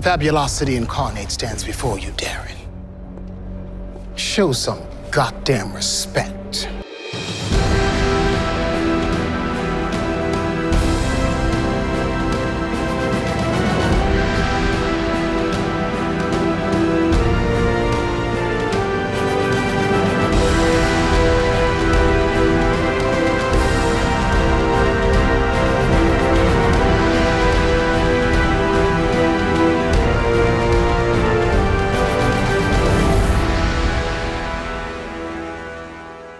Fabulosity Incarnate stands before you, Darren. Show some goddamn respect.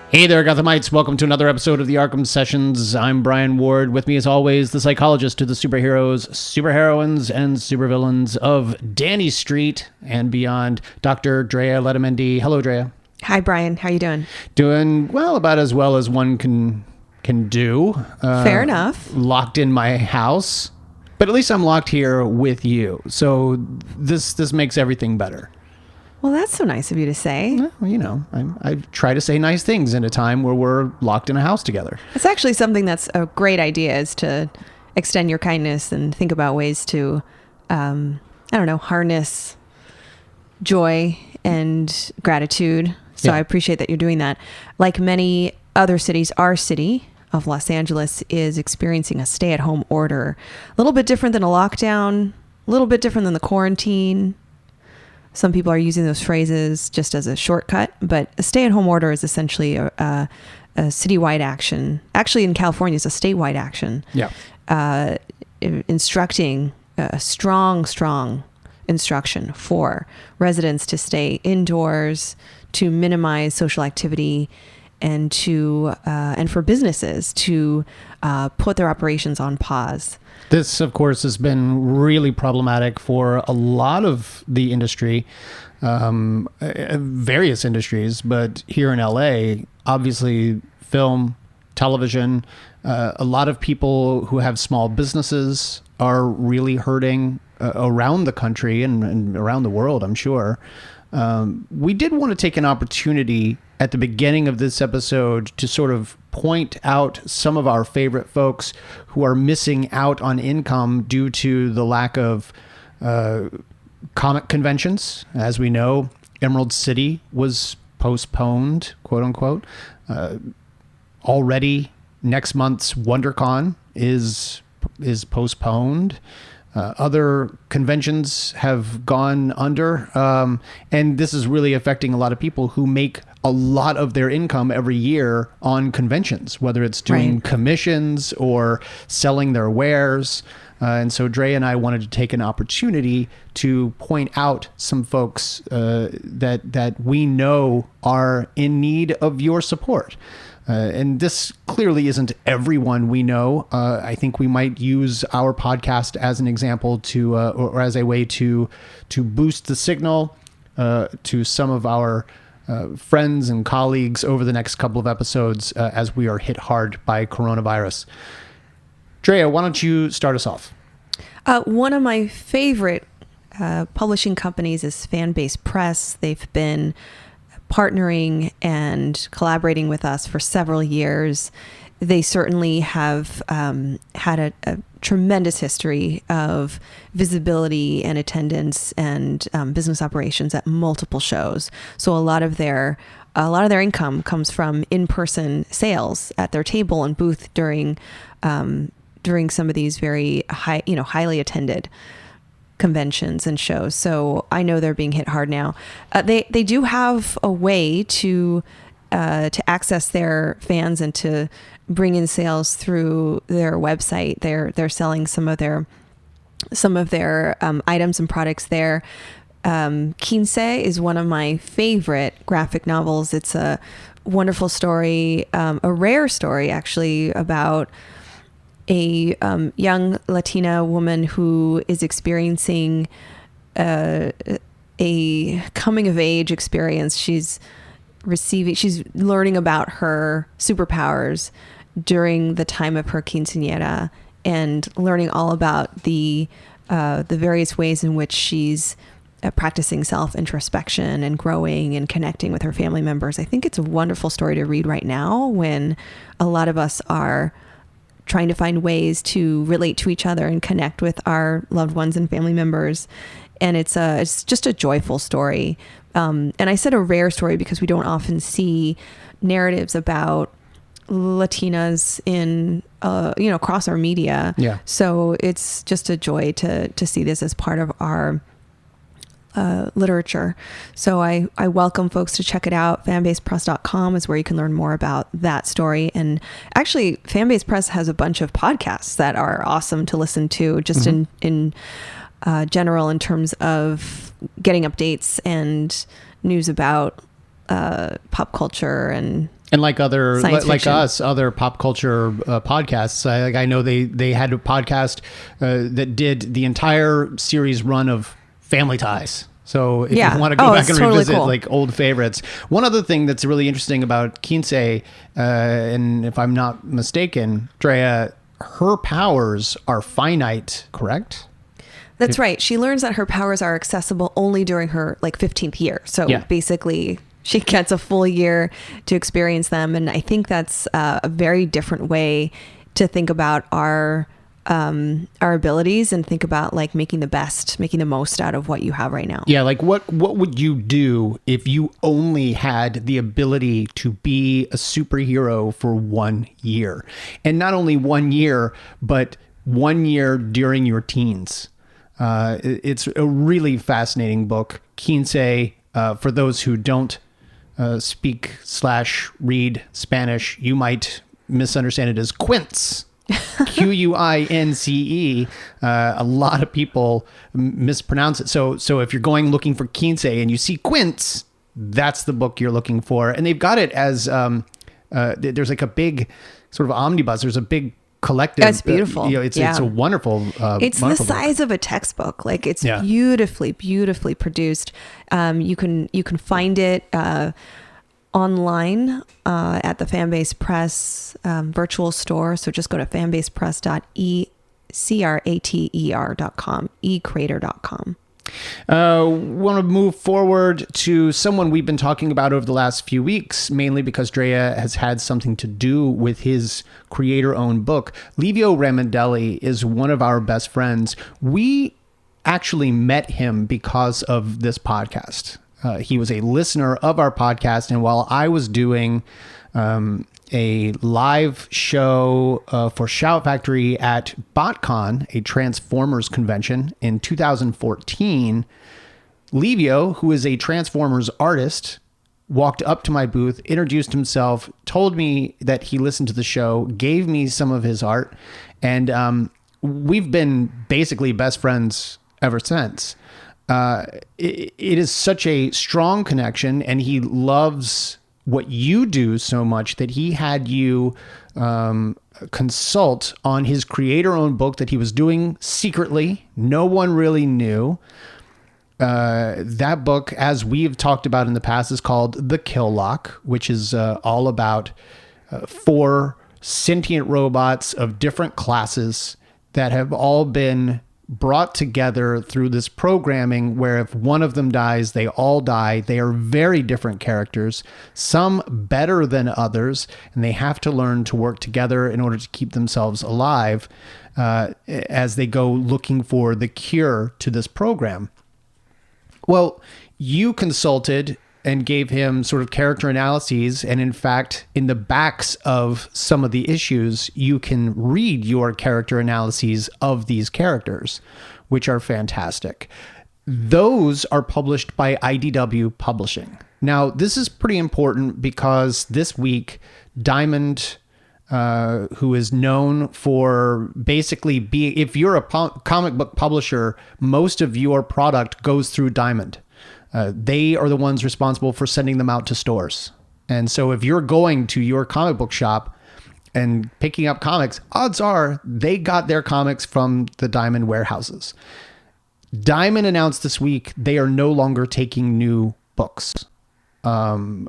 Hey there, Gothamites. Welcome to another episode of the Arkham Sessions. I'm Brian Ward. With me, as always, the psychologist to the superheroes, superheroines, and supervillains of Danny Street and beyond, Dr. Drea Letamendi. Hello, Drea. Hi, Brian. How you doing? Doing well as one can do. Fair enough. Locked in my house, but at least I'm locked here with you. So this makes everything better. Well, that's so nice of you to say. Well, you know, I try to say nice things in a time where we're locked in a house together. It's actually something that's a great idea, is to extend your kindness and think about ways to, harness joy and gratitude. So Yeah. I appreciate that you're doing that. Like many other cities, our city of Los Angeles is experiencing a stay-at-home order. A little bit different than a lockdown, a little bit different than the quarantine. Some people are using those phrases just as a shortcut, but a stay-at-home order is essentially a citywide action. Actually, in California, it's a statewide action. Yeah. Instructing a strong instruction for residents to stay indoors, to minimize social activity, and for businesses to put their operations on pause. This, of course, has been really problematic for a lot of the industry, various industries, but here in LA, obviously film, television, a lot of people who have small businesses are really hurting around the country and around the world, I'm sure. We did want to take an opportunity at the beginning of this episode to sort of point out some of our favorite folks who are missing out on income due to the lack of comic conventions. As we know, Emerald City was postponed, quote unquote. Already next month's WonderCon is postponed. Other conventions have gone under, and this is really affecting a lot of people who make a lot of their income every year on conventions, whether it's doing commissions or selling their wares. And so Dre and I wanted to take an opportunity to point out some folks that we know are in need of your support. And this clearly isn't everyone we know. I think we might use our podcast as an example to, or as a way to boost the signal to some of our friends and colleagues over the next couple of episodes as we are hit hard by coronavirus. Drea, why don't you start us off? One of my favorite publishing companies is Fanbase Press. They've been partnering and collaborating with us for several years. They certainly have had a tremendous history of visibility and attendance and business operations at multiple shows. So a lot of their income comes from in-person sales at their table and booth during some of these very highly attended conventions and shows. So I know they're being hit hard now. They do have a way to access their fans and to bring in sales through their website. They're selling some of their items and products there. Quince is one of my favorite graphic novels. It's a wonderful story, a rare story actually, about a young Latina woman who is experiencing a coming of age experience. She's learning about her superpowers during the time of her quinceañera and learning all about the various ways in which she's practicing self-introspection and growing and connecting with her family members. I think it's a wonderful story to read right now when a lot of us are trying to find ways to relate to each other and connect with our loved ones and family members and it's just a joyful story. And I said a rare story because we don't often see narratives about Latinas in across our media. Yeah. So it's just a joy to see this as part of our literature. So I welcome folks to check it out. Fanbasepress.com is where you can learn more about that story. And actually, Fanbase Press has a bunch of podcasts that are awesome to listen to, just in general, in terms of getting updates and news about pop culture and like other science like fiction. us, other pop culture podcasts. I know they had a podcast that did the entire series run of Family Ties. So if you want to go back and totally revisit cool. like old favorites. One other thing that's really interesting about Kinsey, and if I'm not mistaken, Drea, her powers are finite, correct? That's right. She learns that her powers are accessible only during her 15th year. So basically she gets a full year to experience them. And I think that's a very different way to think about our abilities and think about making the most out of what you have right now. Yeah. Like what would you do if you only had the ability to be a superhero for 1 year, and not only 1 year, but 1 year during your teens? It's a really fascinating book. Kinsey, for those who don't speak/read Spanish, you might misunderstand it as Quince. Quince. A lot of people mispronounce it. So if you're going looking for Kinsey and you see Quince, that's the book you're looking for. And they've got it as there's like a big sort of omnibus. There's a big collective. That's beautiful. It's a wonderful. It's wonderful the size of a textbook. It's beautifully produced. You can find it online at the Fanbase Press virtual store. So just go to fanbasepress.ecrater.com, ecrater.com. Want to move forward to someone we've been talking about over the last few weeks, mainly because Drea has had something to do with his creator-owned book. Livio Ramondelli is one of our best friends. We actually met him because of this podcast. He was a listener of our podcast, and while I was doing a live show for Shout Factory at BotCon, a Transformers convention in 2014, Livio, who is a Transformers artist, walked up to my booth, introduced himself, told me that he listened to the show, gave me some of his art, and we've been basically best friends ever since. It is such a strong connection, and he loves what you do so much that he had you consult on his creator-owned book that he was doing secretly. No one really knew. That book, as we've talked about in the past, is called The Kill Lock, which is all about 4 sentient robots of different classes that have all been brought together through this programming where if one of them dies, they all die. They are very different characters, some better than others, and they have to learn to work together in order to keep themselves alive as they go looking for the cure to this program. Well, you consulted and gave him sort of character analyses. And in fact, in the backs of some of the issues, you can read your character analyses of these characters, which are fantastic. Those are published by IDW Publishing. Now, this is pretty important because this week, Diamond, who is known for basically being, if you're a comic book publisher, most of your product goes through Diamond. They are the ones responsible for sending them out to stores. And so if you're going to your comic book shop and picking up comics, odds are they got their comics from the Diamond warehouses. Diamond announced this week they are no longer taking new books. Word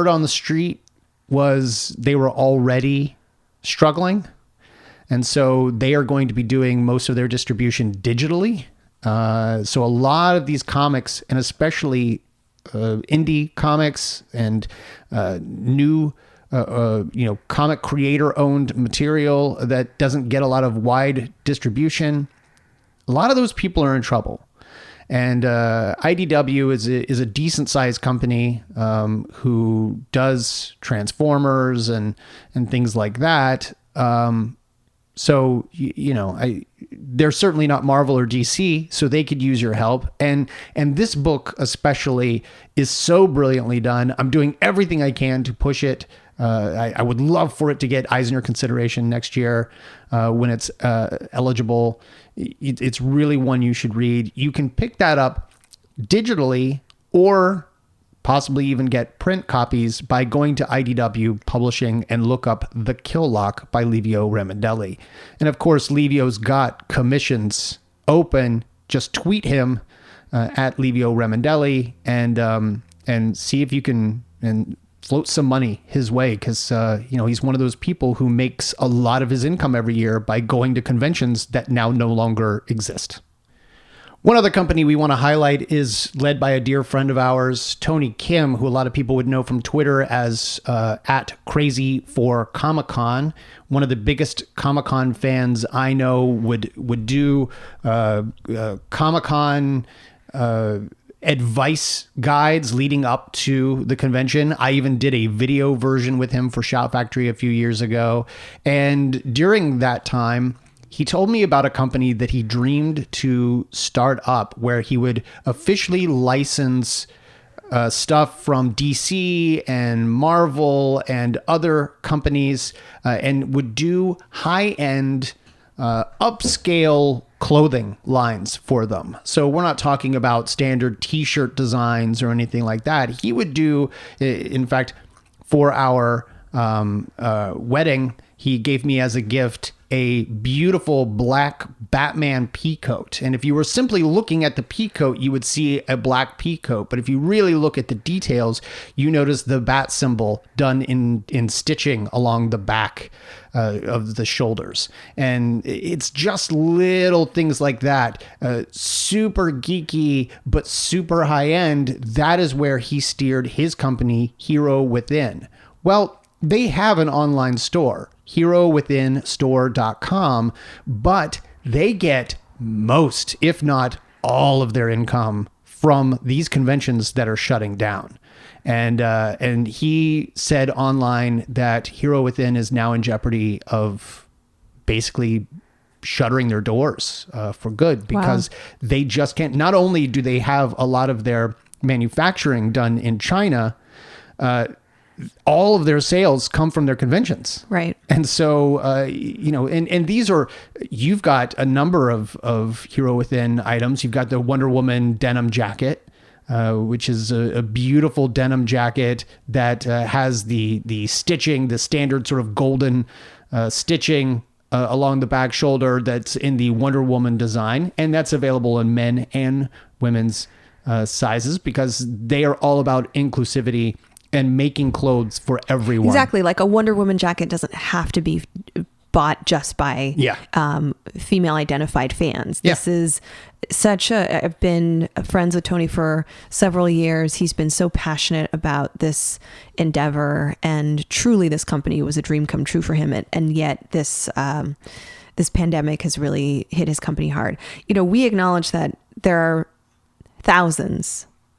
on the street was they were already struggling. And so they are going to be doing most of their distribution digitally. So a lot of these comics, and especially indie comics and new, comic creator-owned material that doesn't get a lot of wide distribution, a lot of those people are in trouble. And IDW is a decent sized company who does Transformers and things like that. So they're certainly not Marvel or DC, so they could use your help. And this book especially is so brilliantly done. I'm doing everything I can to push it. I would love for it to get Eisner consideration next year when it's eligible. It's really one you should read. You can pick that up digitally or possibly even get print copies by going to IDW Publishing and look up The Kill Lock by Livio Ramondelli. And of course, Livio's got commissions open. Just tweet him at Livio Ramondelli and see if you can float some money his way, because he's one of those people who makes a lot of his income every year by going to conventions that now no longer exist. One other company we want to highlight is led by a dear friend of ours, Tony Kim, who a lot of people would know from Twitter as at Crazy for Comic-Con. One of the biggest Comic-Con fans I know would do Comic-Con advice guides leading up to the convention. I even did a video version with him for Shout Factory a few years ago. And during that time, he told me about a company that he dreamed to start up where he would officially license stuff from DC and Marvel and other companies and would do high-end upscale clothing lines for them. So we're not talking about standard t-shirt designs or anything like that. He would do, in fact, for our wedding, he gave me as a gift a beautiful black Batman peacoat. And if you were simply looking at the peacoat, you would see a black peacoat. But if you really look at the details, you notice the bat symbol done in stitching along the back of the shoulders. And it's just little things like that. Super geeky, but super high end. That is where he steered his company, Hero Within. Well, they have an online store, HeroWithinStore.com, but they get most, if not all, of their income from these conventions that are shutting down. And he said online that Hero Within is now in jeopardy of basically shuttering their doors for good, because they just can't. Not only do they have a lot of their manufacturing done in China, all of their sales come from their conventions. Right. And so, and these are, you've got a number of Hero Within items. You've got the Wonder Woman denim jacket, which is a beautiful denim jacket that has the stitching, the standard sort of golden stitching along the back shoulder that's in the Wonder Woman design. And that's available in men and women's sizes, because they are all about inclusivity and making clothes for everyone. Exactly. Like a Wonder Woman jacket doesn't have to be bought just by female identified fans. This is I've been friends with Tony for several years. He's been so passionate about this endeavor, and truly this company was a dream come true for him. And yet this pandemic has really hit his company hard. We acknowledge that there are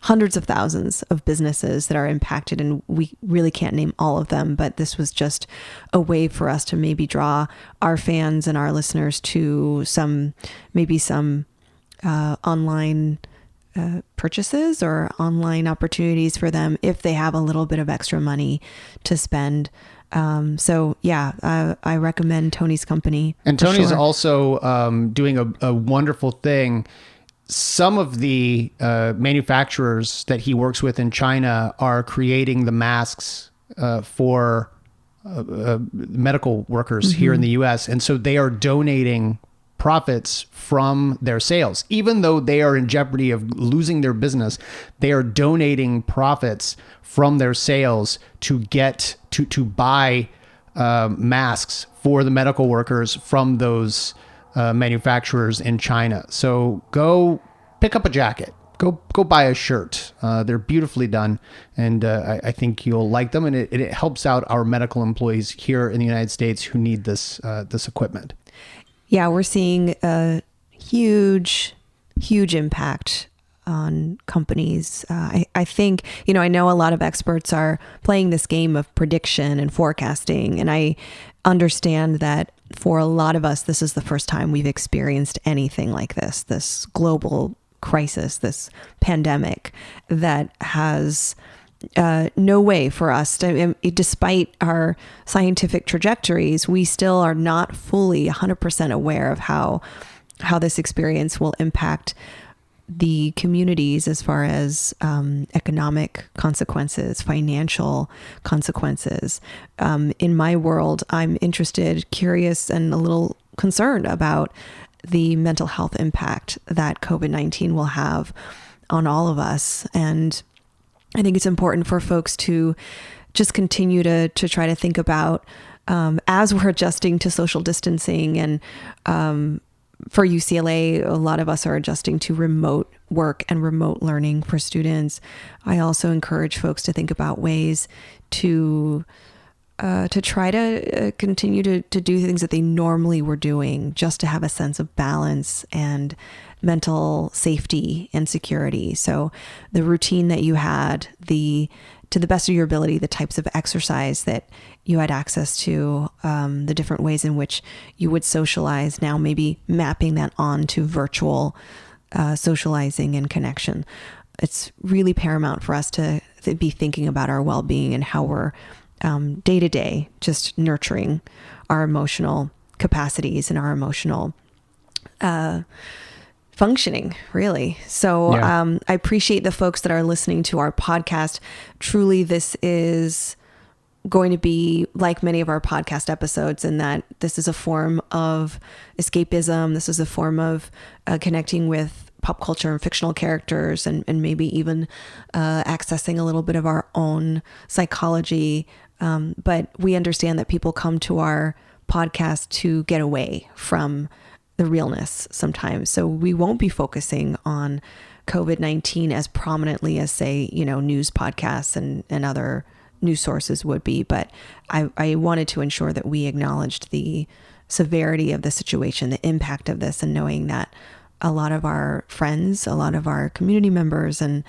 hundreds of thousands of businesses that are impacted, and we really can't name all of them, but this was just a way for us to maybe draw our fans and our listeners to some online purchases or online opportunities for them if they have a little bit of extra money to spend. I recommend Tony's company. And Tony's also doing a wonderful thing. Some of the manufacturers that he works with in China are creating the masks for medical workers here in the U.S. And so they are donating profits from their sales. Even though they are in jeopardy of losing their business, they are donating profits from their sales to get to buy masks for the medical workers from those manufacturers in China. So go pick up a jacket. Go buy a shirt. They're beautifully done, and I think you'll like them. And it helps out our medical employees here in the United States who need this equipment. Yeah, we're seeing a huge impact on companies. I think, I know a lot of experts are playing this game of prediction and forecasting, and I understand that for a lot of us, this is the first time we've experienced anything like this global crisis, this pandemic that has no way for us to, despite our scientific trajectories, we still are not fully 100% aware of how this experience will impact the communities as far as economic consequences, financial consequences. In my world, I'm interested, curious, and a little concerned about the mental health impact that COVID-19 will have on all of us. And I think it's important for folks to just continue to try to think about, as we're adjusting to social distancing, and for UCLA, a lot of us are adjusting to remote work and remote learning for students. I also encourage folks to think about ways to try to continue to do things that they normally were doing, just to have a sense of balance and mental safety and security. So the routine that you had, to the best of your ability, the types of exercise that you had access to, the different ways in which you would socialize, now maybe mapping that onto virtual socializing and connection. It's really paramount for us to be thinking about our well-being and how we're day to day just nurturing our emotional capacities and our emotional functioning, really. So I appreciate the folks that are listening to our podcast. Truly, this is going to be like many of our podcast episodes, in that this is a form of escapism. This is a form of connecting with pop culture and fictional characters, and maybe even accessing a little bit of our own psychology. But we understand that people come to our podcast to get away from the realness sometimes. So we won't be focusing on COVID-19 as prominently as, say, news podcasts and other news sources would be. But I wanted to ensure that we acknowledged the severity of the situation, the impact of this, and knowing that a lot of our friends, a lot of our community members, and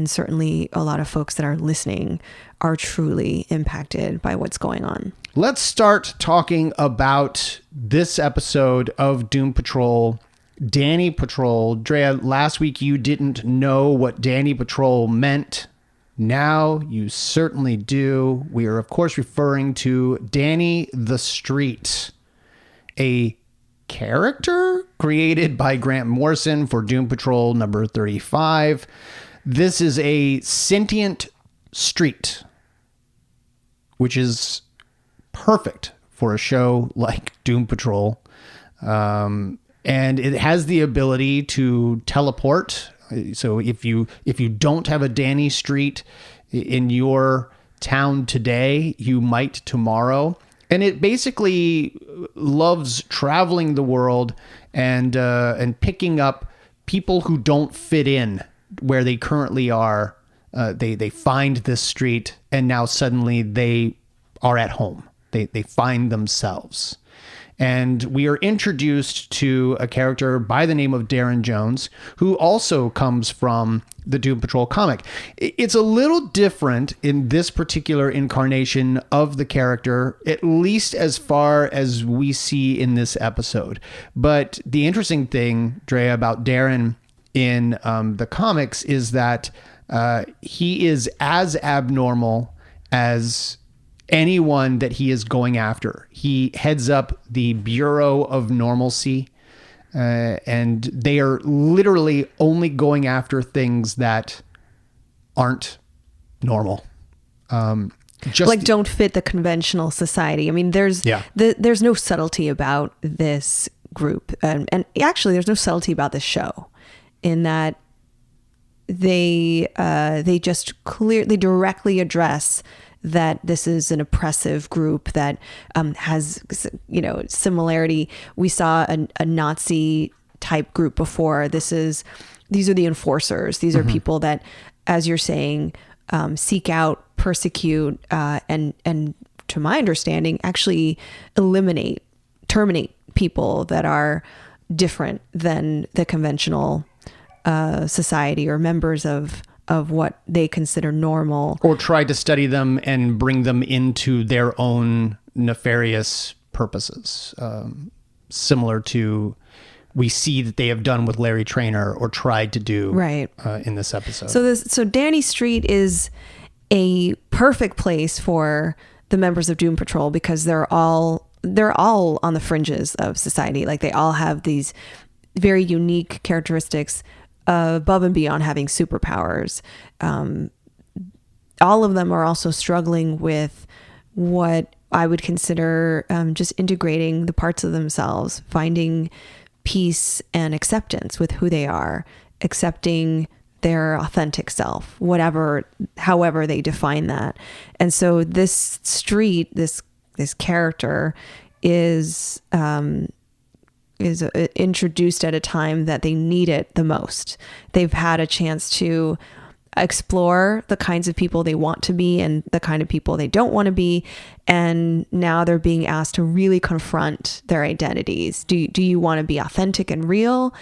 certainly a lot of folks that are listening are truly impacted by what's going on. Let's start talking about this episode of Doom Patrol, Danny Patrol. Drea, last week you didn't know what Danny Patrol meant. Now you certainly do. We are, of course, referring to Danny the Street, a character created by Grant Morrison for Doom Patrol number 35. This is a sentient street, which is perfect for a show like Doom Patrol. And it has the ability to teleport. So if you don't have a Danny Street in your town today, you might tomorrow. And it basically loves traveling the world and picking up people who don't fit in where they currently are. They find this street, and now suddenly they are at home. They find themselves. And we are introduced to a character by the name of Darren Jones, who also comes from the Doom Patrol comic. It's a little different in this particular incarnation of the character, at least as far as we see in this episode. But the interesting thing, Drea, about Darren in the comics is that he is as abnormal as anyone that he is going after. He heads up the Bureau of Normalcy, and they are literally only going after things that aren't normal. Just like don't fit the conventional society. I mean, there's no subtlety about this group, and actually there's no subtlety about this show, in that they directly address that this is an oppressive group that has, similarity. We saw a Nazi type group before. These are the enforcers. These are people that, as you're saying, seek out, persecute, and to my understanding, actually terminate people that are different than the conventional society or members of what they consider normal. Or tried to study them and bring them into their own nefarious purposes, similar to we see that they have done with Larry Traynor or tried to do right. In this episode. So Danny Street is a perfect place for the members of Doom Patrol because they're all on the fringes of society. Like they all have these very unique characteristics above and beyond having superpowers. All of them are also struggling with what I would consider just integrating the parts of themselves, finding peace and acceptance with who they are, accepting their authentic self, however they define that. And so this Street, this character is introduced at a time that they need it the most. They've had a chance to explore the kinds of people they want to be and the kind of people they don't want to be. And now they're being asked to really confront their identities. Do you want to be authentic and real?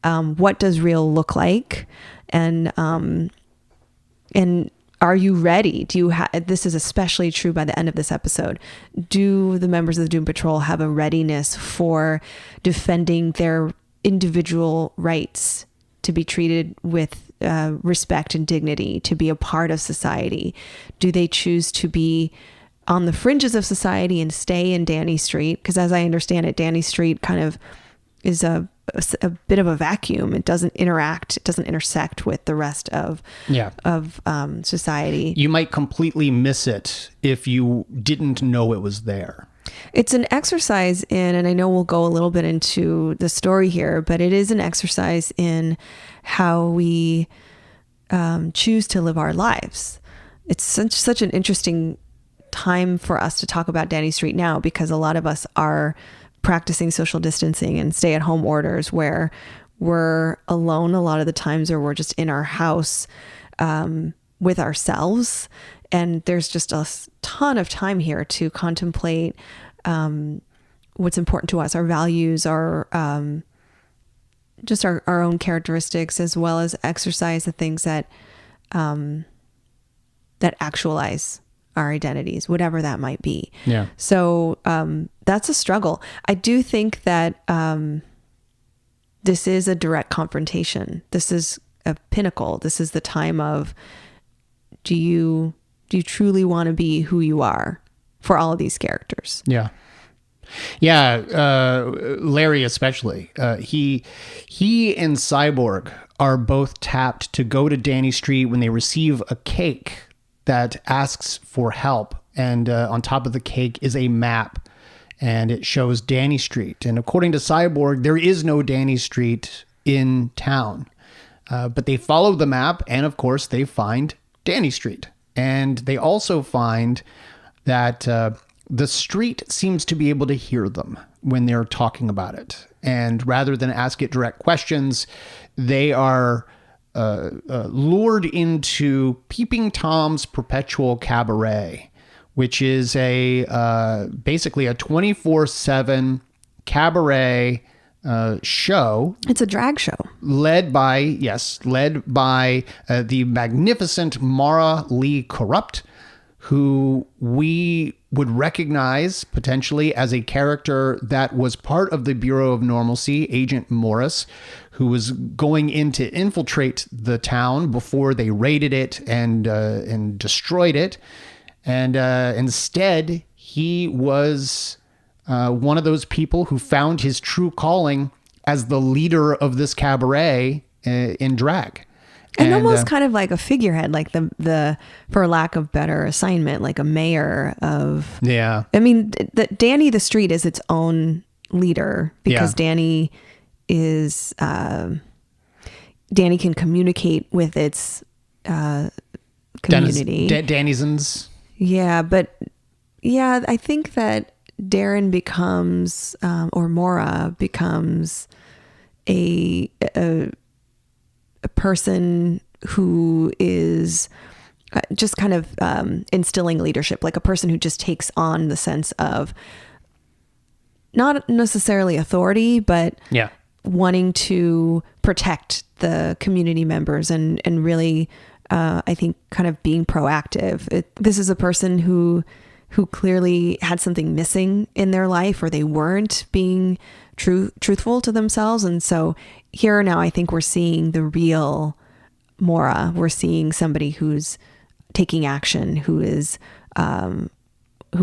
What does real look like? And are you ready? This is especially true by the end of this episode. Do the members of the Doom Patrol have a readiness for defending their individual rights to be treated with respect and dignity, to be a part of society? Do they choose to be on the fringes of society and stay in Danny Street? Because as I understand it, Danny Street kind of is a bit of a vacuum. It doesn't intersect with the rest of society. You might completely miss it if you didn't know it was there. It's an exercise in, and I know we'll go a little bit into the story here, but it is an exercise in how we choose to live our lives. It's such an interesting time for us to talk about Danny Street now, because a lot of us are practicing social distancing and stay-at-home orders where we're alone a lot of the times, or we're just in our house with ourselves. And there's just a ton of time here to contemplate what's important to us, our values, our own characteristics, as well as exercise the things that actualize our identities, whatever that might be. Yeah. So that's a struggle. I do think that this is a direct confrontation. This is a pinnacle. This is the time of, do you truly want to be who you are for all of these characters? Yeah. Yeah. Larry, especially, he and Cyborg are both tapped to go to Danny Street when they receive a cake that asks for help. And on top of the cake is a map, and it shows Danny Street. And according to Cyborg, there is no Danny Street in town. But they follow the map, and of course, they find Danny Street. And they also find that the street seems to be able to hear them when they're talking about it. And rather than ask it direct questions, they are lured into Peeping Tom's Perpetual Cabaret, which is basically a 24/7 cabaret show. It's a drag show. Led by the magnificent Mara Lee Corrupt, who we would recognize potentially as a character that was part of the Bureau of Normalcy, Agent Morris, who was going in to infiltrate the town before they raided it and destroyed it. And instead, he was one of those people who found his true calling as the leader of this cabaret in drag. And almost kind of like a figurehead, like the for lack of better assignment, like a mayor of. Yeah. I mean, Danny the Street is its own leader because Danny is Danny can communicate with its community. Dannizens. Yeah, but I think that Darren becomes or Mora becomes a person who is just kind of instilling leadership, like a person who just takes on the sense of not necessarily authority, but wanting to protect the community members and really, I think, kind of being proactive. This is a person who clearly had something missing in their life, or they weren't being truthful to themselves. And so here now, I think we're seeing the real Mora. We're seeing somebody who's taking action, who is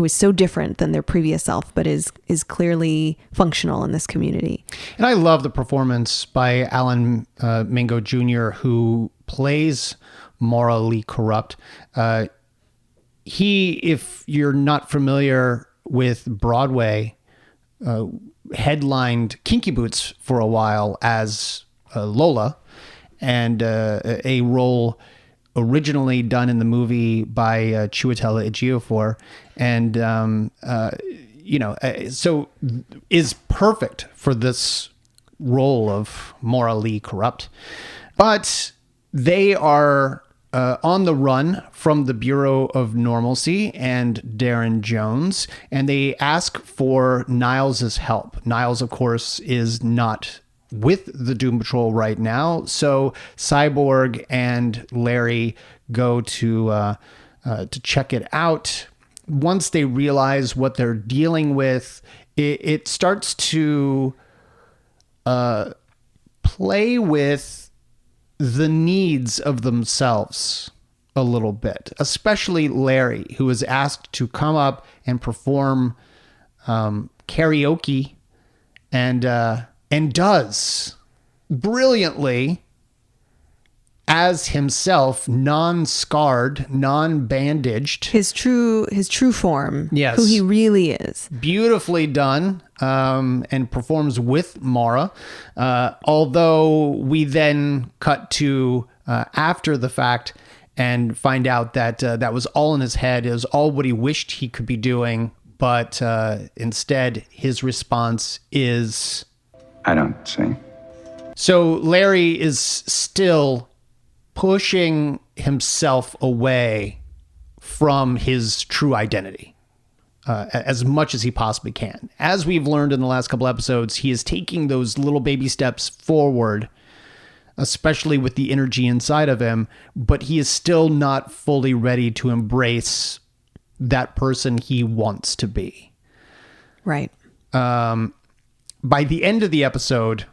so different than their previous self, but is clearly functional in this community. And I love the performance by Alan Mingo Jr., who plays Mora Lee Corrupt. He, if you're not familiar with Broadway, headlined Kinky Boots for a while as Lola, and a role originally done in the movie by Chiwetel Ejiofor, and so is perfect for this role of Mora Lee Corrupt. But they are on the run from the Bureau of Normalcy and Darren Jones, and they ask for Niles's help. Niles, of course, is not with the Doom Patrol right now, so Cyborg and Larry go to check it out. Once they realize what they're dealing with, it starts to play with the needs of themselves a little bit, especially Larry, who is asked to come up and perform karaoke, and does brilliantly as himself, non-scarred, non-bandaged. His true form. Yes. Who he really is. Beautifully done, and performs with Mara. Although we then cut to after the fact and find out that that was all in his head. It was all what he wished he could be doing. But instead, his response is... I don't sing. So Larry is still pushing himself away from his true identity as much as he possibly can. As we've learned in the last couple episodes, he is taking those little baby steps forward, especially with the energy inside of him, but he is still not fully ready to embrace that person he wants to be. Right. By the end of the episode,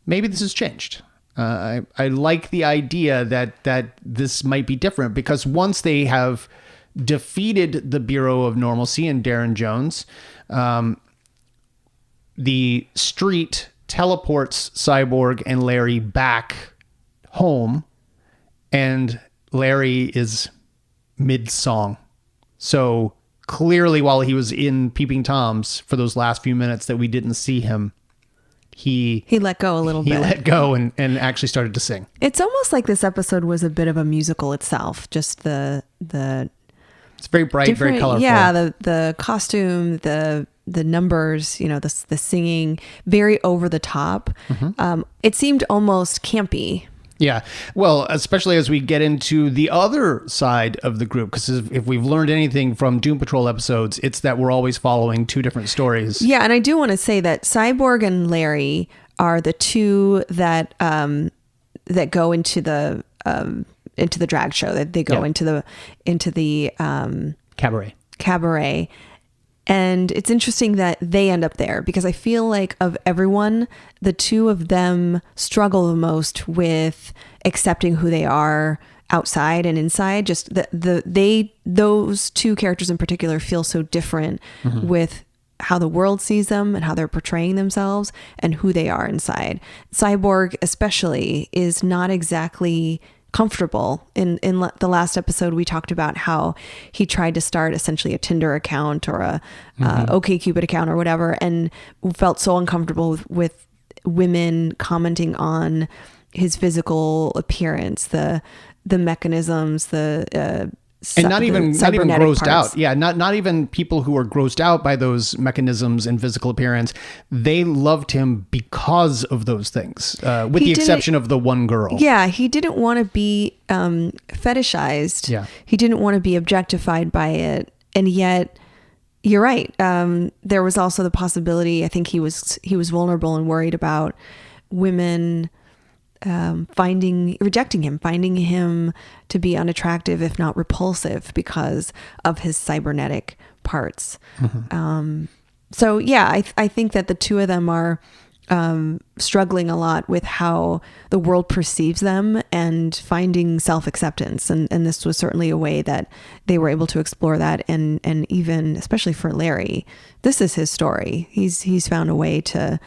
maybe this has changed. I like the idea that this might be different, because once they have defeated the Bureau of Normalcy and Darren Jones, the street teleports Cyborg and Larry back home, and Larry is mid-song. So clearly, while he was in Peeping Toms for those last few minutes that we didn't see him, he let go a little bit. He let go and actually started to sing. It's almost like this episode was a bit of a musical itself. Just the it's very bright, very colorful. Yeah, the costume, the numbers, the singing, very over the top. Mm-hmm. It seemed almost campy. Yeah. Well, especially as we get into the other side of the group, because if we've learned anything from Doom Patrol episodes, it's that we're always following two different stories. Yeah. And I do want to say that Cyborg and Larry are the two that go into the drag show, that they go into the cabaret. And it's interesting that they end up there, because I feel like of everyone, the two of them struggle the most with accepting who they are outside and inside. Just those two characters in particular feel so different mm-hmm. with how the world sees them and how they're portraying themselves and who they are inside. Cyborg especially is not exactly comfortable. In the last episode, we talked about how he tried to start essentially a Tinder account or a OkCupid account or whatever, and felt so uncomfortable with women commenting on his physical appearance, the mechanisms, and not even grossed parts. out. Yeah, not even people who are grossed out by those mechanisms and physical appearance. They loved him because of those things, with the exception of the one girl. Yeah, he didn't want to be fetishized. Yeah. He didn't want to be objectified by it. And yet You're right. There was also the possibility, I think he was vulnerable and worried about women rejecting him, finding him to be unattractive, if not repulsive, because of his cybernetic parts. So yeah, I think that the two of them are struggling a lot with how the world perceives them and finding self-acceptance. And this was certainly a way that they were able to explore that. And even, especially for Larry, this is his story. He's found a way to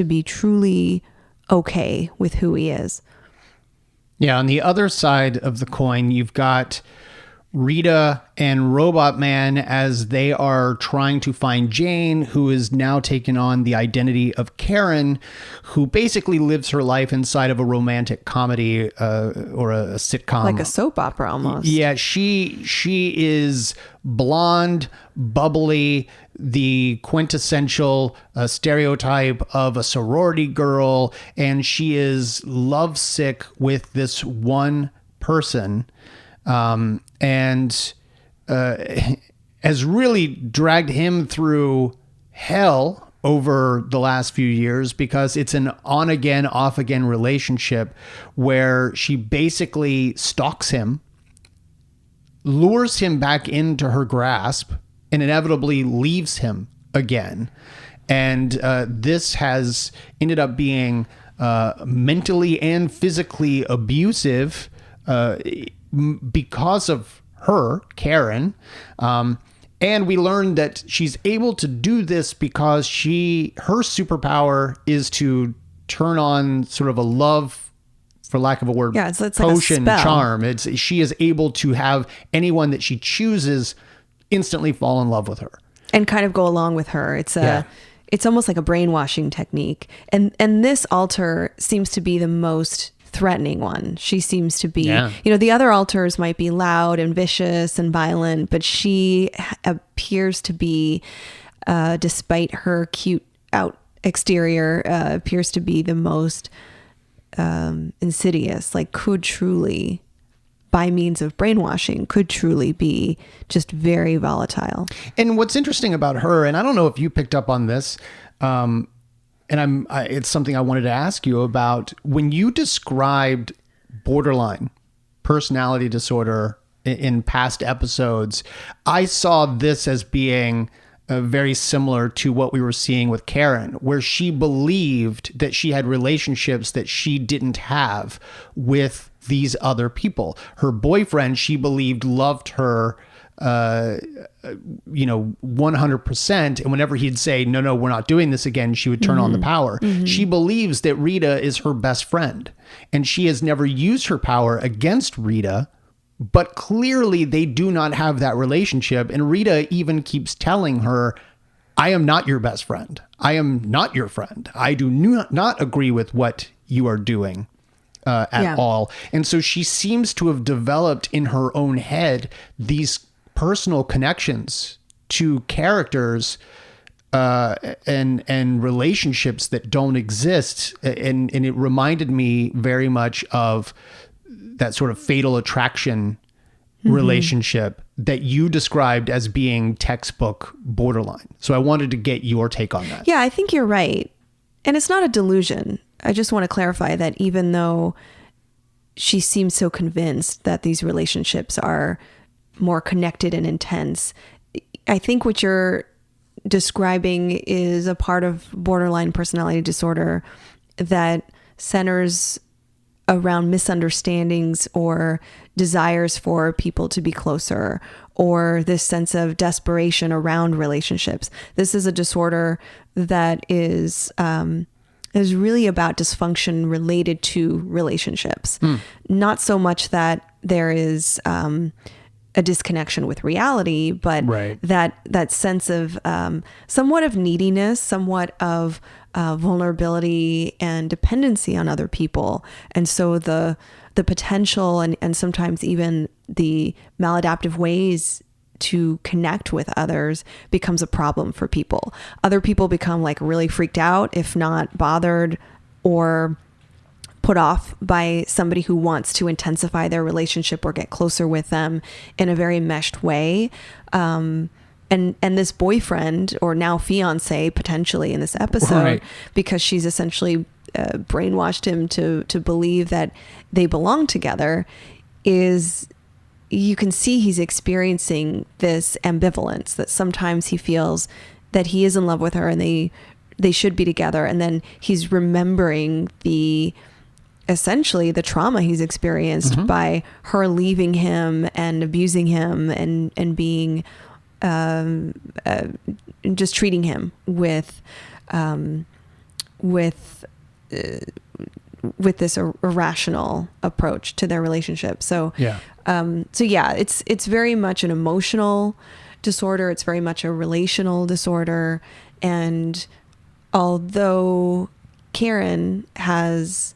be truly okay with who he is. Yeah. On the other side of the coin, you've got Rita and Robot Man as they are trying to find Jane, who is now taken on the identity of Karen, who basically lives her life inside of a romantic comedy or a sitcom. Like a soap opera almost. Yeah, she is blonde, bubbly, the quintessential stereotype of a sorority girl, and she is lovesick with this one person. And has really dragged him through hell over the last few years, because it's an on again, off again relationship where she basically stalks him, lures him back into her grasp, and inevitably leaves him again. And this has ended up being mentally and physically abusive because of her, Karen. And we learned that she's able to do this because her superpower is to turn on sort of a love, for lack of a word, it's like potion, a spell. charm. She is able to have anyone that she chooses instantly fall in love with her. And kind of go along with her. It's almost like a brainwashing technique. And this alter seems to be the most threatening one. She seems to be, the other alters might be loud and vicious and violent, but she appears to be, despite her cute exterior, appears to be the most insidious, like could truly, by means of brainwashing, could truly be just very volatile. And what's interesting about her, and I don't know if you picked up on this, and it's something I wanted to ask you about. When you described borderline personality disorder in past episodes, I saw this as being very similar to what we were seeing with Karen, where she believed that she had relationships that she didn't have with these other people. Her boyfriend, she believed, loved her 100%. And whenever he'd say, no, we're not doing this again, she would turn on the power. She believes that Rita is her best friend, and she has never used her power against Rita, but clearly they do not have that relationship. And Rita even keeps telling her, I am not your best friend. I am not your friend. I do not agree with what you are doing at all. And so she seems to have developed in her own head these personal connections to characters and relationships that don't exist. And it reminded me very much of that sort of fatal attraction relationship that you described as being textbook borderline. So I wanted to get your take on that. Yeah, I think you're right. And it's not a delusion. I just want to clarify that even though she seems so convinced that these relationships are more connected and intense, I think what you're describing is a part of borderline personality disorder that centers around misunderstandings or desires for people to be closer, or this sense of desperation around relationships. This is a disorder that is really about dysfunction related to relationships. Not so much that there is a disconnection with reality, but that sense of somewhat of neediness, somewhat of vulnerability and dependency on other people. And so the potential and sometimes even the maladaptive ways to connect with others becomes a problem for people. Other people become like really freaked out, if not bothered or put off by somebody who wants to intensify their relationship or get closer with them in a very meshed way. And and this boyfriend, or now fiance potentially in this episode, Right. because she's essentially brainwashed him to believe that they belong together, is you can see he's experiencing this ambivalence, that sometimes he feels that he is in love with her and they should be together, and then he's remembering essentially the trauma he's experienced by her leaving him and abusing him and being just treating him with this irrational approach to their relationship. So Yeah. It's very much an emotional disorder. It's very much a relational disorder. And although Karen has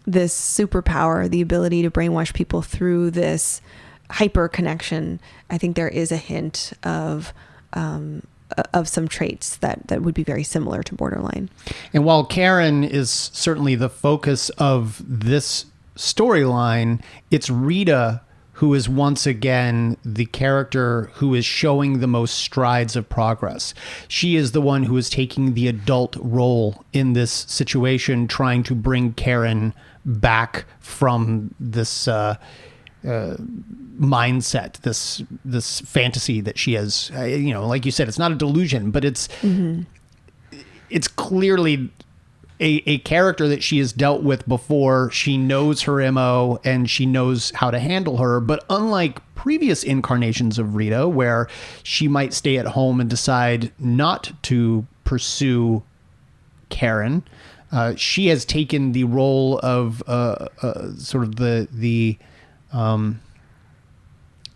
this superpower, the ability to brainwash people through this hyper connection, I think there is a hint of some traits that would be very similar to borderline. And while Karen is certainly the focus of this storyline, it's Rita who is once again the character who is showing the most strides of progress. She is the one who is taking the adult role in this situation, trying to bring Karen back from this mindset, this fantasy that she has. Like you said, it's not a delusion, but it's clearly a character that she has dealt with before. She knows her MO and she knows how to handle her. But unlike previous incarnations of Rita, where she might stay at home and decide not to pursue Karen, she has taken the role of sort of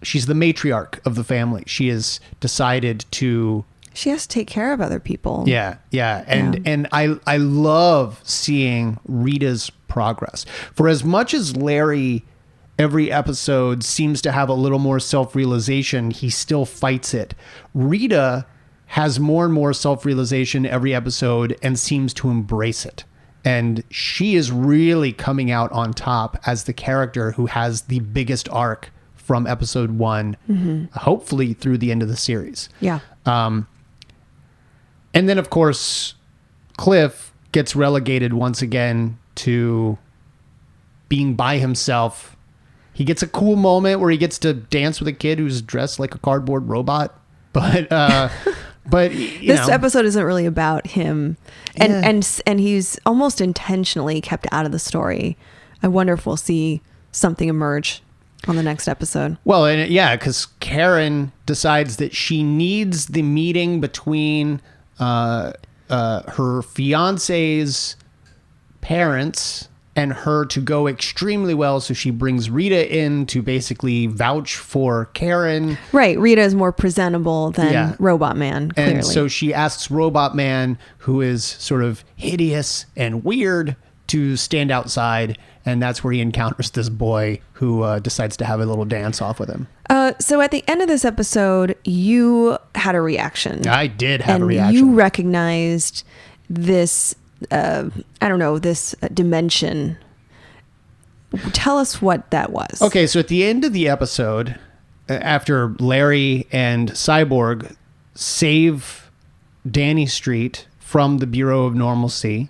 she's the matriarch of the family. She has decided to. She has to take care of other people. Yeah. And I love seeing Rita's progress. For as much as Larry, every episode seems to have a little more self-realization, he still fights it. Rita has more and more self-realization every episode and seems to embrace it. And she is really coming out on top as the character who has the biggest arc from episode 1, hopefully through the end of the series. Yeah. And then, of course, Cliff gets relegated once again to being by himself. He gets a cool moment where he gets to dance with a kid who's dressed like a cardboard robot. But this episode isn't really about him, and he's almost intentionally kept out of the story. I wonder if we'll see something emerge on the next episode. Well, and because Karen decides that she needs the meeting between her fiance's parents and her to go extremely well. So she brings Rita in to basically vouch for Karen. Right. Rita is more presentable than Robot Man, clearly. And so she asks Robot Man, who is sort of hideous and weird, to stand outside. And that's where he encounters this boy who decides to have a little dance off with him. So at the end of this episode, you had a reaction. I did have a and reaction. You recognized this, this dimension. Tell us what that was. Okay, so at the end of the episode, after Larry and Cyborg save Danny Street from the Bureau of Normalcy,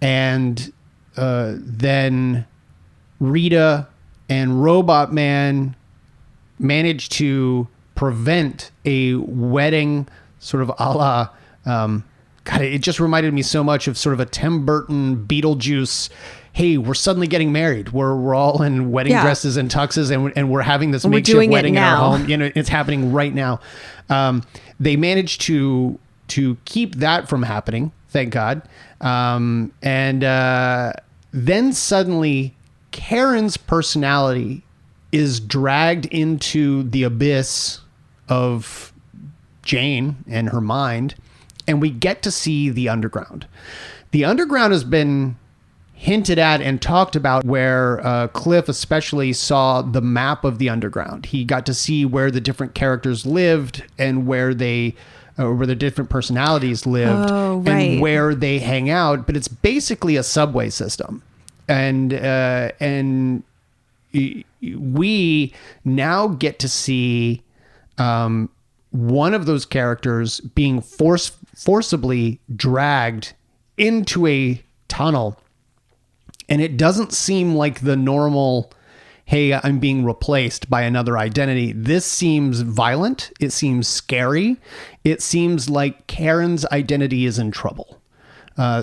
and then Rita and Robot Man managed to prevent a wedding, sort of a la, God, it just reminded me so much of sort of a Tim Burton Beetlejuice. Hey, we're suddenly getting married. We're all in wedding dresses and tuxes, and we're having this makeshift wedding in our home. It's happening right now. They managed to keep that from happening, thank God. And then suddenly, Karen's personality is dragged into the abyss of Jane and her mind, and we get to see the underground. The underground has been hinted at and talked about, where Cliff especially saw the map of the underground. He got to see where the different characters lived and where the different personalities lived and where they hang out. But it's basically a subway system, and we now get to see one of those characters being forcibly dragged into a tunnel. And it doesn't seem like the normal, hey, I'm being replaced by another identity. This seems violent. It seems scary. It seems like Karen's identity is in trouble.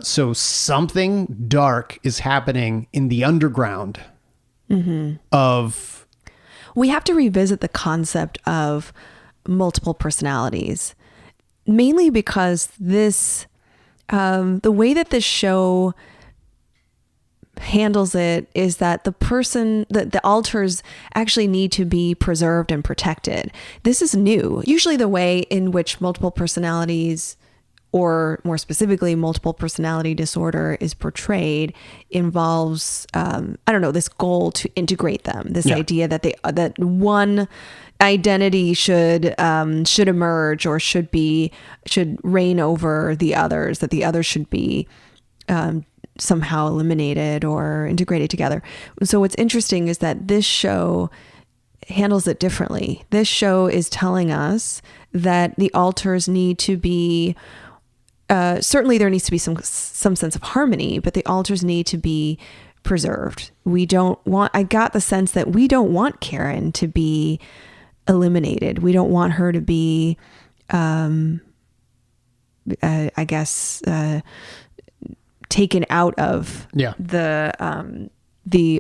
So something dark is happening in the underground of... We have to revisit the concept of multiple personalities, mainly because this, the way that this show handles it is that the alters actually need to be preserved and protected. This is new. Usually the way in which multiple personalities, or more specifically multiple personality disorder, is portrayed involves this goal to integrate them, this idea that that one identity should emerge or should reign over the others, that the others should be somehow eliminated or integrated together. So what's interesting is that this show handles it differently. This show is telling us that the alters need to be, certainly there needs to be some sense of harmony, but the alters need to be preserved. I got the sense that we don't want Karen to be eliminated. We don't want her to be, taken out of the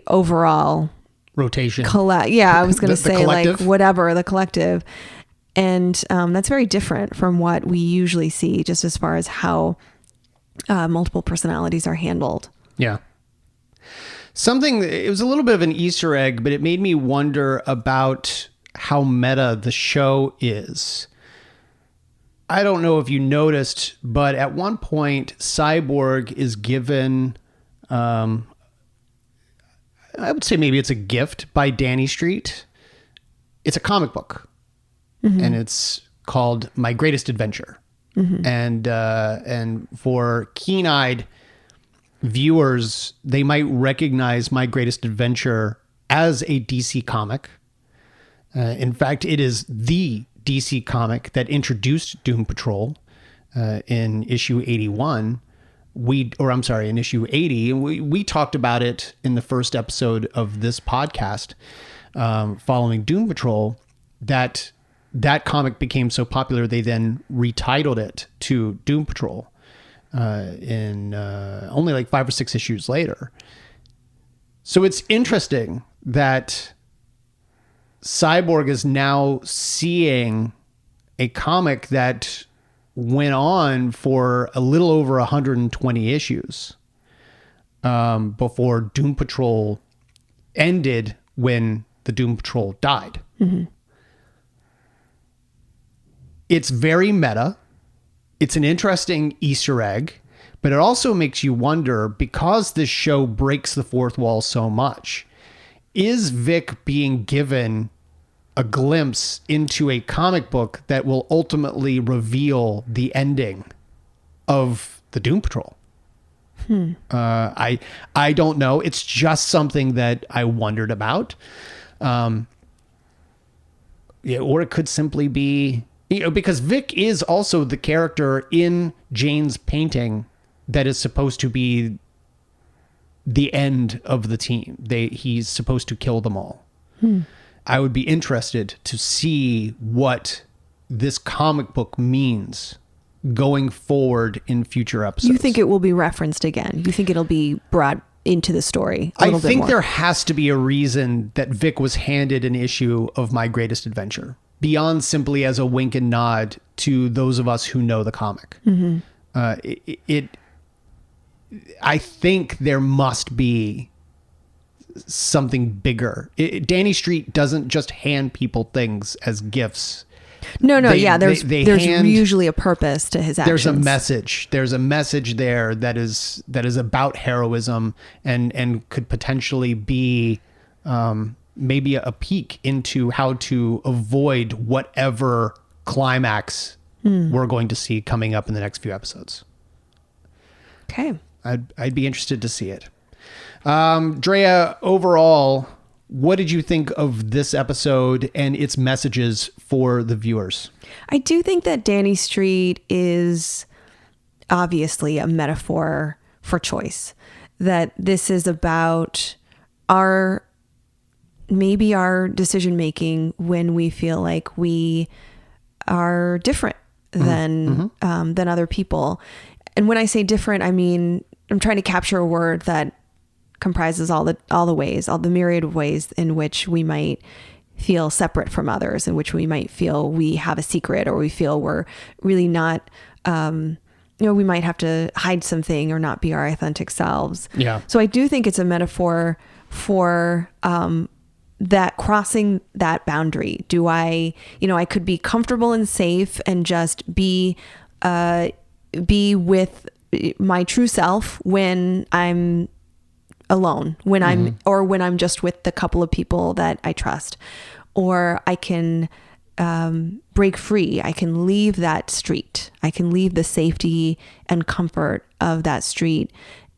overall rotation. I was going to say collective. Like whatever, the collective. And that's very different from what we usually see, just as far as how multiple personalities are handled. Yeah. It was a little bit of an Easter egg, but it made me wonder about how meta the show is. I don't know if you noticed, but at one point, Cyborg is given, I would say maybe it's a gift by Danny Street. It's a comic book, and it's called My Greatest Adventure. And for keen-eyed viewers, they might recognize My Greatest Adventure as a DC comic. In fact, it is the DC comic that introduced Doom Patrol in issue 81. In issue 80. We talked about it in the first episode of this podcast following Doom Patrol, that comic became so popular they then retitled it to Doom Patrol in only like 5 or 6 issues later. So it's interesting that Cyborg is now seeing a comic that went on for a little over 120 issues before Doom Patrol ended, when the Doom Patrol died. It's very meta. It's an interesting Easter egg, but it also makes you wonder, because this show breaks the fourth wall so much, is Vic being given a glimpse into a comic book that will ultimately reveal the ending of the Doom Patrol? I don't know. It's just something that I wondered about. Or it could simply be, because Vic is also the character in Jane's painting that is supposed to be the end of the team. He's supposed to kill them all. I would be interested to see what this comic book means going forward in future episodes. You think it will be referenced again? You think it'll be brought into the story a little bit more? I think there has to be a reason that Vic was handed an issue of My Greatest Adventure, beyond simply as a wink and nod to those of us who know the comic. I think there must be something bigger. Danny Street doesn't just hand people things as gifts. There's usually a purpose to his actions. There's a message there that is about heroism and could potentially be maybe a peek into how to avoid whatever climax we're going to see coming up in the next few episodes. Okay. I'd be interested to see it. Drea, overall, what did you think of this episode and its messages for the viewers? I do think that Danny Street is obviously a metaphor for choice, that this is about our decision making when we feel like we are different than other people. And when I say different, I mean, I'm trying to capture a word that comprises all the myriad of ways in which we might feel separate from others, in which we might feel we have a secret, or we feel we're really not, we might have to hide something or not be our authentic selves. Yeah. So I do think it's a metaphor for that crossing that boundary. Do I could be comfortable and safe and just be with my true self when I'm alone, when I'm just with the couple of people that I trust, or I can break free. I can leave that street. I can leave the safety and comfort of that street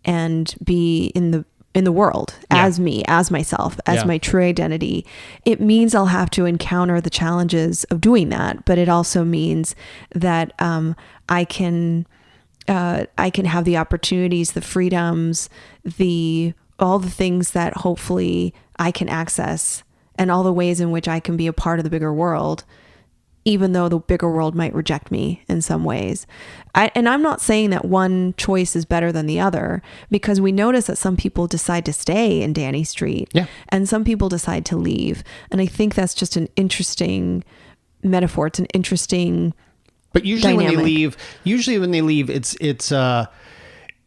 and be in the world as me, as myself, as my true identity. It means I'll have to encounter the challenges of doing that, but it also means that I can have the opportunities, the freedoms, all the things that hopefully I can access, and all the ways in which I can be a part of the bigger world, even though the bigger world might reject me in some ways. And I'm not saying that one choice is better than the other, because we notice that some people decide to stay in Danny Street and some people decide to leave. And I think that's just an interesting metaphor. It's an interesting But usually dynamic. when they leave,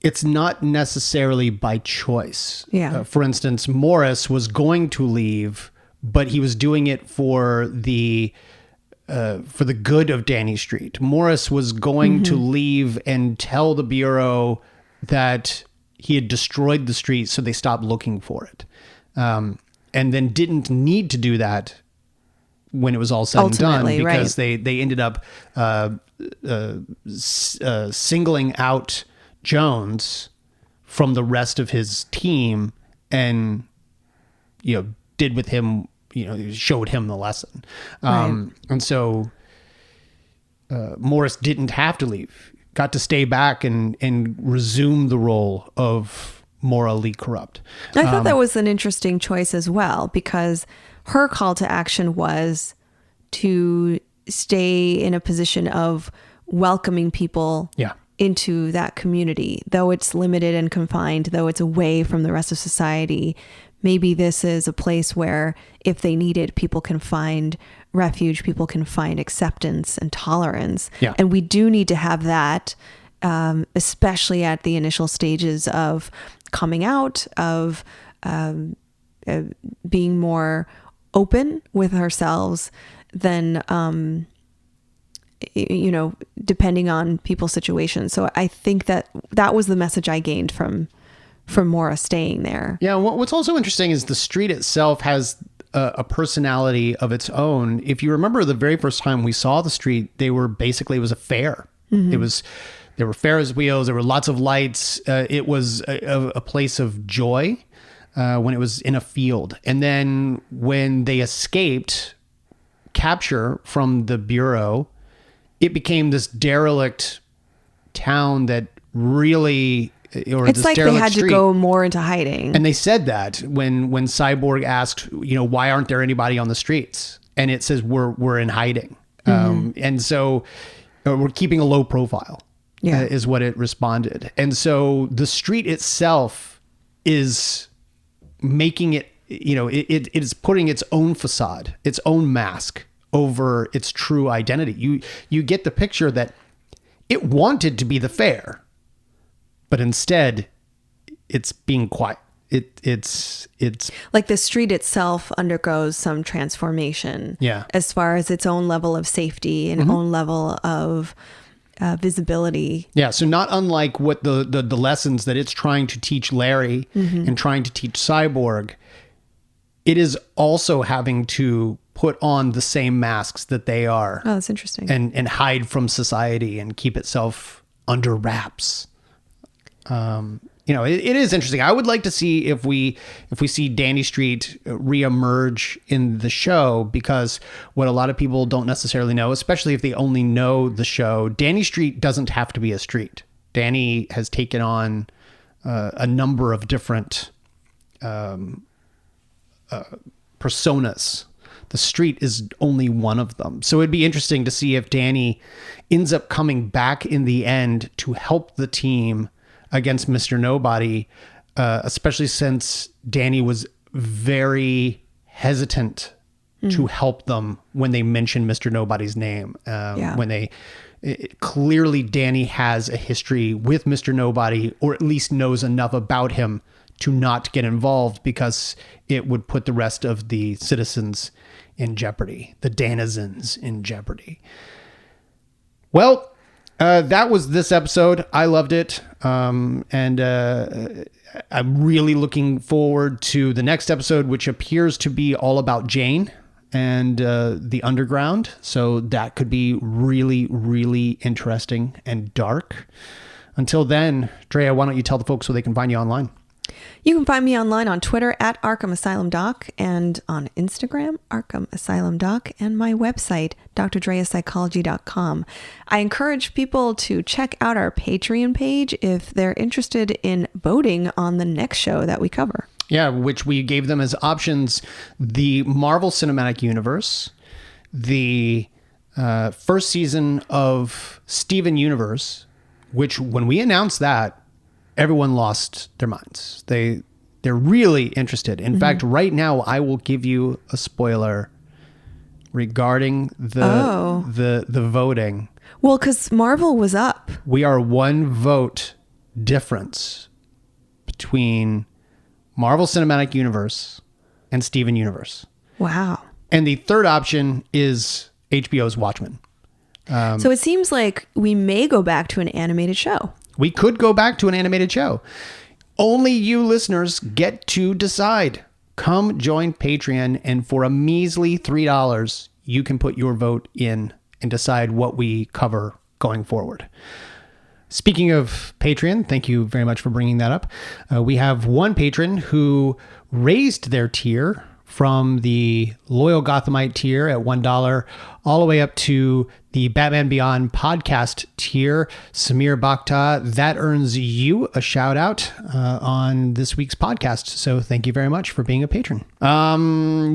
it's not necessarily by choice. Yeah. For instance, Morris was going to leave, but he was doing it for the good of Danny Street. Morris was going to leave and tell the Bureau that he had destroyed the street, so they stopped looking for it. And then didn't need to do that when it was all said and done, because they ended up singling out Jones from the rest of his team and, did with him, showed him the lesson. And so Morris didn't have to leave, got to stay back and resume the role of morally corrupt. I thought that was an interesting choice as well, because her call to action was to stay in a position of welcoming people into that community, though it's limited and confined, though it's away from the rest of society. Maybe this is a place where, if they need it, people can find refuge, people can find acceptance and tolerance. Yeah. And we do need to have that, especially at the initial stages of coming out, of being more open with ourselves than, depending on people's situations. So I think that was the message I gained from Morris staying there. Yeah. What's also interesting is the street itself has a personality of its own. If you remember the very first time we saw the street, it was a fair. There were Ferris wheels. There were lots of lights. It was a place of joy when it was in a field. And then when they escaped capture from the Bureau, it became this derelict town that really, it's like they had to go more into hiding. And they said that when Cyborg asked, why aren't there anybody on the streets? And it says, we're in hiding. And so we're keeping a low profile, is what it responded. And so the street itself is making it, it is putting its own facade, its own mask over its true identity. You get the picture that it wanted to be the fair, but instead it's being quiet. It's like the street itself undergoes some transformation as far as its own level of safety and own level of visibility. Yeah. So not unlike what the lessons that it's trying to teach Larry and trying to teach Cyborg, it is also having to put on the same masks that they are. Oh, that's interesting. And hide from society and keep itself under wraps. it is interesting. I would like to see if we see Danny Street reemerge in the show, because what a lot of people don't necessarily know, especially if they only know the show, Danny Street doesn't have to be a street. Danny has taken on a number of different personas. The street is only one of them. So it'd be interesting to see if Danny ends up coming back in the end to help the team against Mr. Nobody, especially since Danny was very hesitant to help them when they mentioned Mr. Nobody's name. When clearly Danny has a history with Mr. Nobody, or at least knows enough about him to not get involved, because it would put the rest of the citizens in jeopardy, the denizens in jeopardy. Well, that was this episode. I loved it. And I'm really looking forward to the next episode, which appears to be all about Jane and the underground. So that could be really, really interesting and dark. Until then, Drea, why don't you tell the folks where they can find you online? You can find me online on Twitter at Arkham Asylum Doc, and on Instagram, Arkham Asylum Doc, and my website, drdreapsychology.com. I encourage people to check out our Patreon page if they're interested in voting on the next show that we cover. Yeah, which we gave them as options: the Marvel Cinematic Universe, the first season of Steven Universe, which when we announced that, everyone lost their minds. They're really interested. In fact, right now I will give you a spoiler regarding the voting. Well, because Marvel was up. We are one vote difference between Marvel Cinematic Universe and Steven Universe. Wow. And the third option is HBO's Watchmen. So it seems like we may go back to an animated show. We could go back to an animated show. Only you listeners get to decide. Come join Patreon, and for a measly $3, you can put your vote in and decide what we cover going forward. Speaking of Patreon, thank you very much for bringing that up. We have one patron who raised their tier from the Loyal Gothamite tier at $1 all the way up to the Batman Beyond podcast tier. Samir Bakhta, that earns you a shout out on this week's podcast. So thank you very much for being a patron.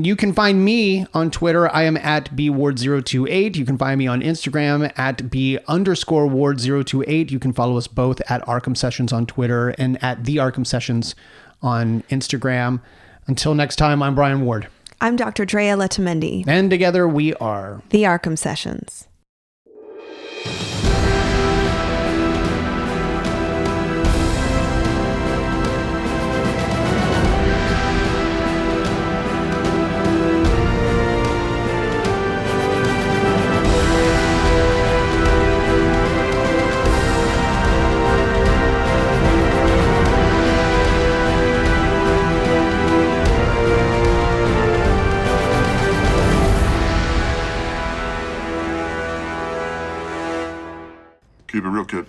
You can find me on Twitter. I am at bward028. You can find me on Instagram at b_ward028. You can follow us both at Arkham Sessions on Twitter and at the Arkham Sessions on Instagram. Until next time, I'm Brian Ward. I'm Dr. Drea Letamendi. And together we are the Arkham Sessions. Keep it real, kid.